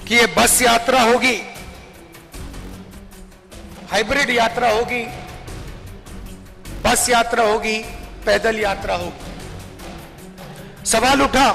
कि ये बस यात्रा होगी, हाइब्रिड यात्रा होगी, बस यात्रा होगी, पैदल यात्रा होगी। सवाल उठा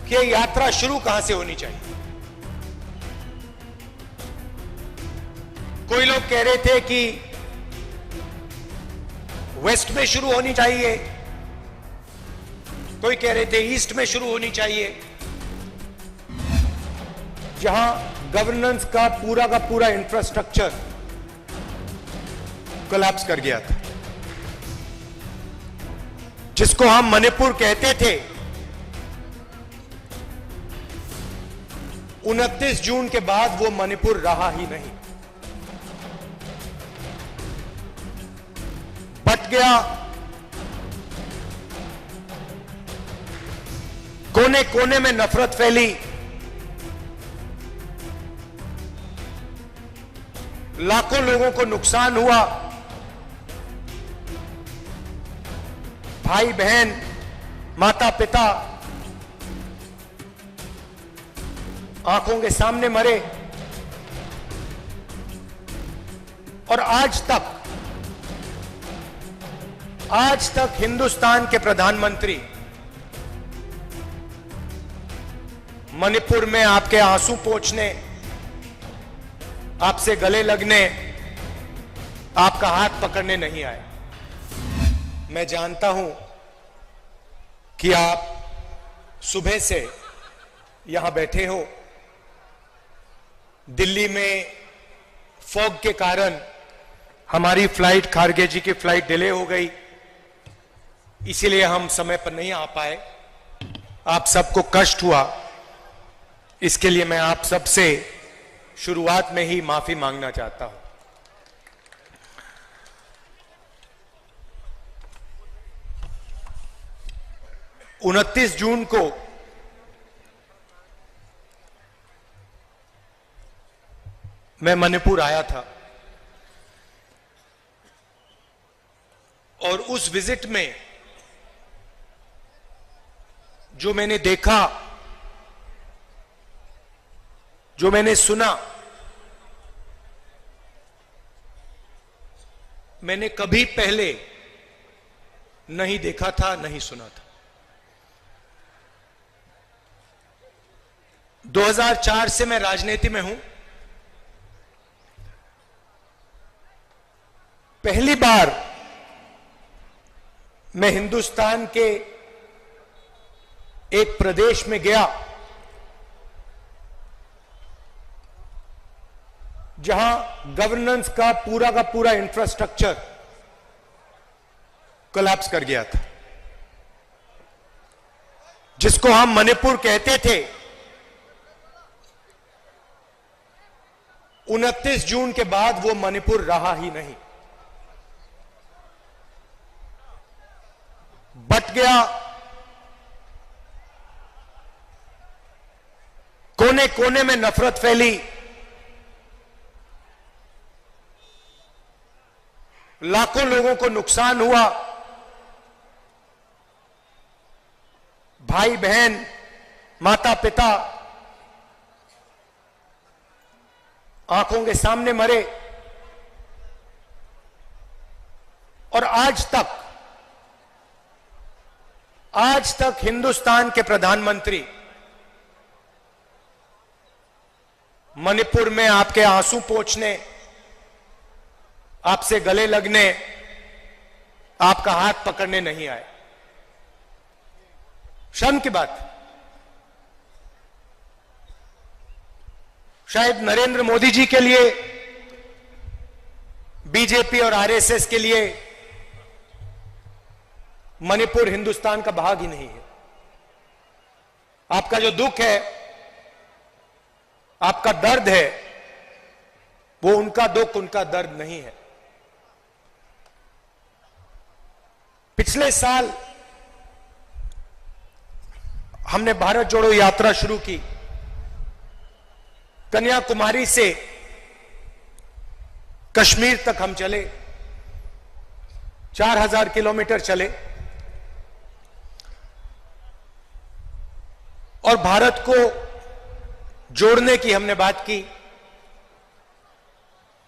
कि ये यात्रा शुरू कहां से होनी चाहिए। कोई लोग कह रहे थे कि वेस्ट में शुरू होनी चाहिए, कोई कह रहे थे ईस्ट में शुरू होनी चाहिए, जहां गवर्नेंस का पूरा इंफ्रास्ट्रक्चर कोलैप्स कर गया था, जिसको हम मणिपुर कहते थे। 29 जून के बाद वो मणिपुर रहा ही नहीं, बट गया। कोने कोने में नफरत फैली, लाखों लोगों को नुकसान हुआ, भाई बहन, माता पिता आंखों के सामने मरे। और आज तक हिंदुस्तान के प्रधानमंत्री मणिपुर में आपके आंसू पोंछने, आपसे गले लगने, आपका हाथ पकड़ने नहीं आए। मैं जानता हूं कि आप सुबह से यहां बैठे हो। दिल्ली में फॉग के कारण हमारी फ्लाइट, खारगे जी की फ्लाइट डिले हो गई, इसीलिए हम समय पर नहीं आ पाए। आप सबको कष्ट हुआ, इसके लिए मैं आप सबसे शुरुआत में ही माफी मांगना चाहता हूं। उनतीस जून को मैं मणिपुर आया था और उस विजिट में जो मैंने देखा, जो मैंने सुना, मैंने कभी पहले नहीं देखा था, नहीं सुना था। 2004 से मैं राजनीति में हूं। पहली बार मैं हिंदुस्तान के एक प्रदेश में गया जहां गवर्नेंस का पूरा इंफ्रास्ट्रक्चर कोलैप्स कर गया था, जिसको हम मणिपुर कहते थे। 29 जून के बाद वो मणिपुर रहा ही नहीं, बट गया। कोने कोने में नफरत फैली, लाखों लोगों को नुकसान हुआ, भाई बहन, माता पिता आंखों के सामने मरे। और आज तक हिंदुस्तान के प्रधानमंत्री मणिपुर में आपके आंसू पोंछने, आपसे गले लगने, आपका हाथ पकड़ने नहीं आए। शर्म की बात। शायद नरेंद्र मोदी जी के लिए, बीजेपी और आरएसएस के लिए मणिपुर हिंदुस्तान का भाग ही नहीं है। आपका जो दुख है, आपका दर्द है, वो उनका दुख, उनका दर्द नहीं है। पिछले साल हमने भारत जोड़ो यात्रा शुरू की। कन्याकुमारी से कश्मीर तक हम चले, 4000 किलोमीटर चले और भारत को जोड़ने की हमने बात की,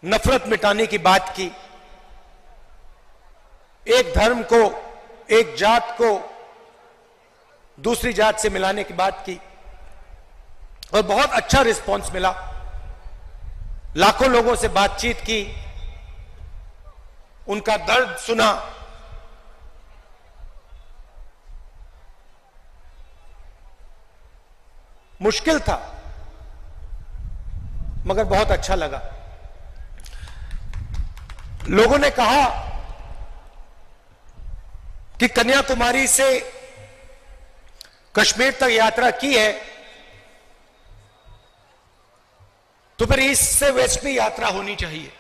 नफरत मिटाने की बात की, एक धर्म को, एक जात को दूसरी जात से मिलाने की बात की और बहुत अच्छा रिस्पांस मिला। लाखों लोगों से बातचीत की, उनका दर्द सुना। मुश्किल था मगर बहुत अच्छा लगा। लोगों ने कहा कि कन्याकुमारी से कश्मीर तक यात्रा की है तो फिर ईस्ट से वेस्ट में यात्रा होनी चाहिए।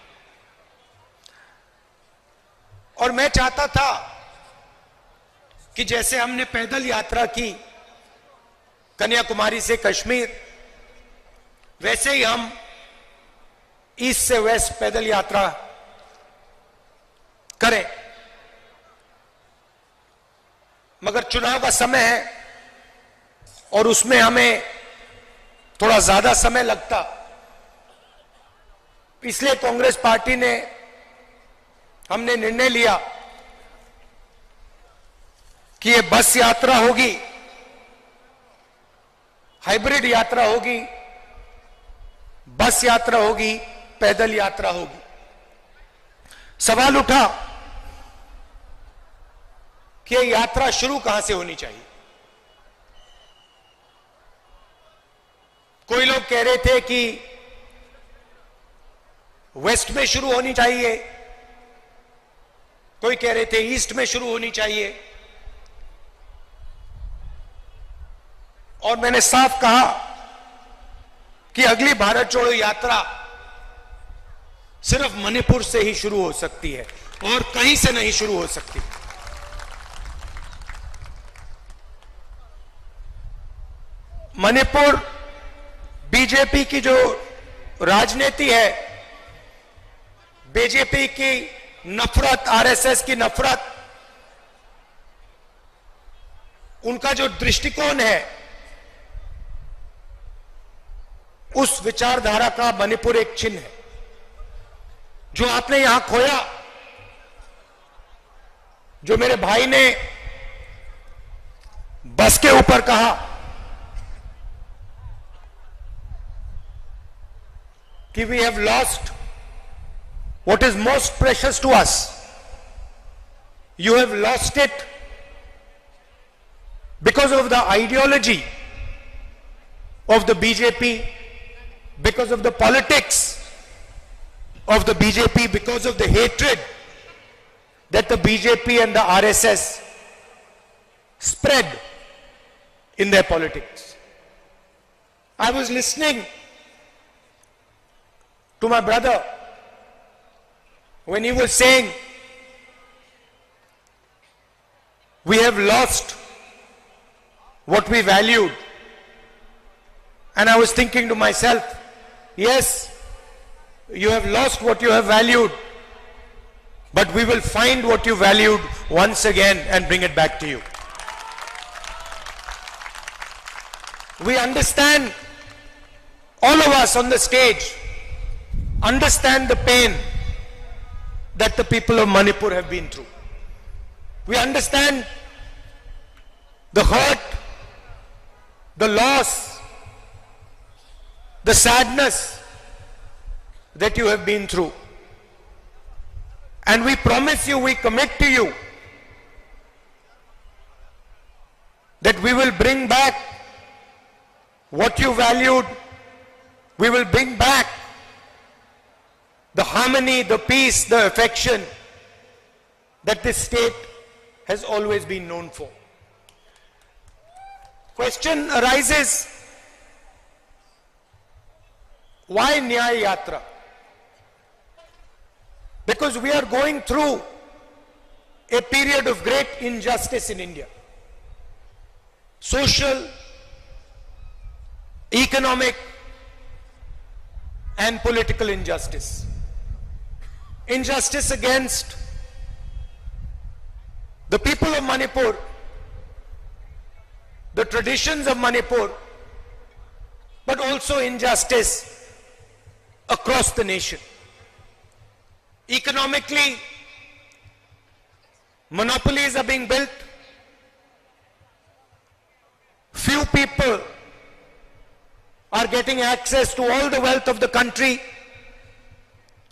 और मैं चाहता था कि जैसे हमने पैदल यात्रा की कन्याकुमारी से कश्मीर, वैसे ही हम ईस्ट से वेस्ट पैदल यात्रा करें। मगर चुनाव का समय है और उसमें हमें थोड़ा ज्यादा समय लगता, इसलिए कांग्रेस पार्टी ने, हमने निर्णय लिया कि ये बस यात्रा होगी, हाइब्रिड यात्रा होगी, बस यात्रा होगी, पैदल यात्रा होगी। सवाल उठा कि ये यात्रा शुरू कहां से होनी चाहिए। कोई लोग कह रहे थे कि वेस्ट में शुरू होनी चाहिए, कोई कह रहे थे ईस्ट में शुरू होनी चाहिए। और मैंने साफ कहा कि अगली भारत जोड़ो यात्रा सिर्फ मणिपुर से ही शुरू हो सकती है और कहीं से नहीं शुरू हो सकती। मणिपुर बीजेपी की जो राजनीति है, बीजेपी की नफरत, आरएसएस की नफरत, उनका जो दृष्टिकोण है, उस विचारधारा का मणिपुर एक चिन्ह है। जो आपने यहां खोया, जो मेरे भाई ने बस के ऊपर कहा कि we have lost what is most precious to us, you have lost it because of the ideology of the BJP, because of the politics of the BJP, because of the hatred that the BJP and the RSS spread in their politics. I was listening to my brother when he was saying we have lost what we valued, and I was thinking to myself, yes, you have lost what you have valued, but we will find what you valued once again and bring it back to you. We understand, all of us on the stage understand the pain that the people of Manipur have been through. We understand the hurt, the loss, the sadness that you have been through. And we promise you, we commit to you that we will bring back what you valued. We will bring back the harmony, the peace, the affection that this state has always been known for. Question arises, why Nyaya Yatra? Because we are going through a period of great injustice in India. Social, economic, and political injustice. Injustice against the people of Manipur, the traditions of Manipur, but also injustice across the nation. Economically, monopolies are being built. Few people are getting access to all the wealth of the country.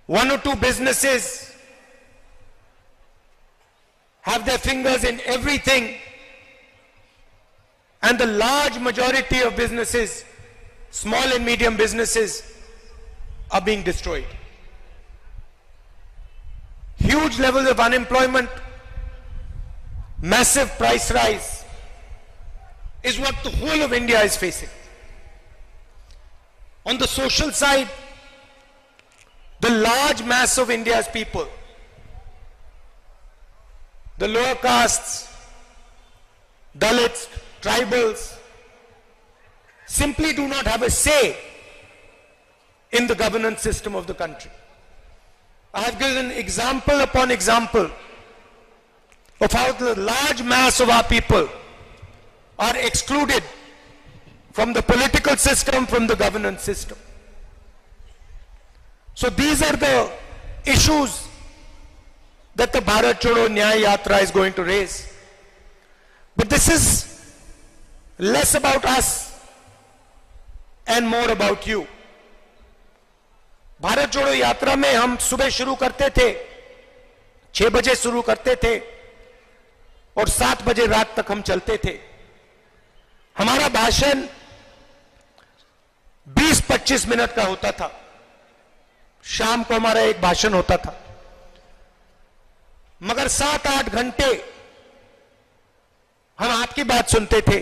One or two businesses have their fingers in everything, and the large majority of businesses, small and medium businesses, are being destroyed. Huge levels of unemployment, massive price rise is what the whole of India is facing. On the social side, the large mass of India's people, the lower castes, Dalits, tribals, simply do not have a say in the governance system of the country. I have given example upon example of how the large mass of our people are excluded from the political system, from the governance system. So these are the issues that the Bharat Chodo Nyaya Yatra is going to raise. But this is less about us and more about you. Bharat जोड़ो यात्रा में हम सुबह शुरू करते थे, 6 बजे शुरू करते थे और 7 बजे रात तक हम चलते थे. हमारा भाषण 20-25 मिनट का होता था. शाम को हमारा एक भाषण होता था, मगर 7-8 घंटे हम आपकी बात सुनते थे,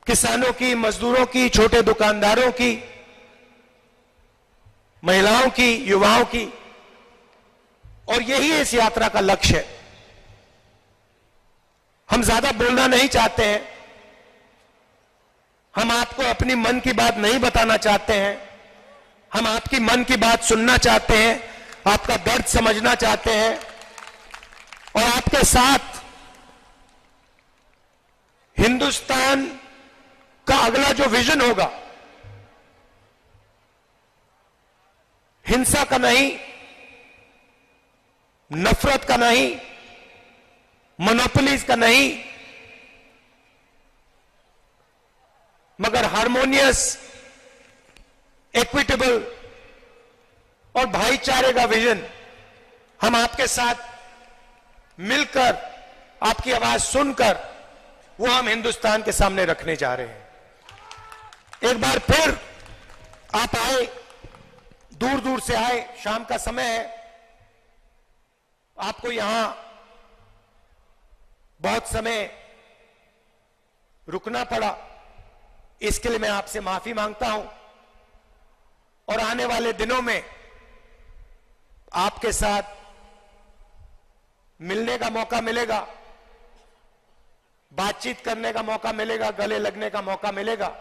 किसानों की, मजदूरों की, छोटे दुकानदारों की, महिलाओं की, युवाओं की. और यही इस यात्रा का लक्ष्य है. हम ज्यादा बोलना नहीं चाहते हैं, हम आपको अपनी मन की बात नहीं बताना चाहते हैं, हम आपकी मन की बात सुनना चाहते हैं, आपका दर्द समझना चाहते हैं और आपके साथ हिंदुस्तान का अगला जो विजन होगा, हिंसा का नहीं, नफरत का नहीं, मोनोपोलीज का नहीं, मगर हार्मोनियस, इक्विटेबल और भाईचारे का विजन हम आपके साथ मिलकर, आपकी आवाज सुनकर, वो हम हिंदुस्तान के सामने रखने जा रहे हैं. एक बार फिर आप आए, दूर दूर से आए, शाम का समय है, आपको यहां बहुत समय रुकना पड़ा, इसके लिए मैं आपसे माफी मांगता हूं. और आने वाले दिनों में आपके साथ मिलने का मौका मिलेगा, बातचीत करने का मौका मिलेगा, गले लगने का मौका मिलेगा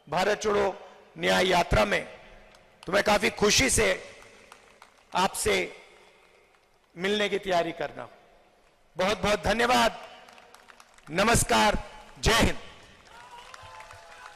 भारत जोड़ो न्याय यात्रा में. तो मैं काफी खुशी से आपसे मिलने की तैयारी करना. बहुत बहुत धन्यवाद. नमस्कार. जय हिंद.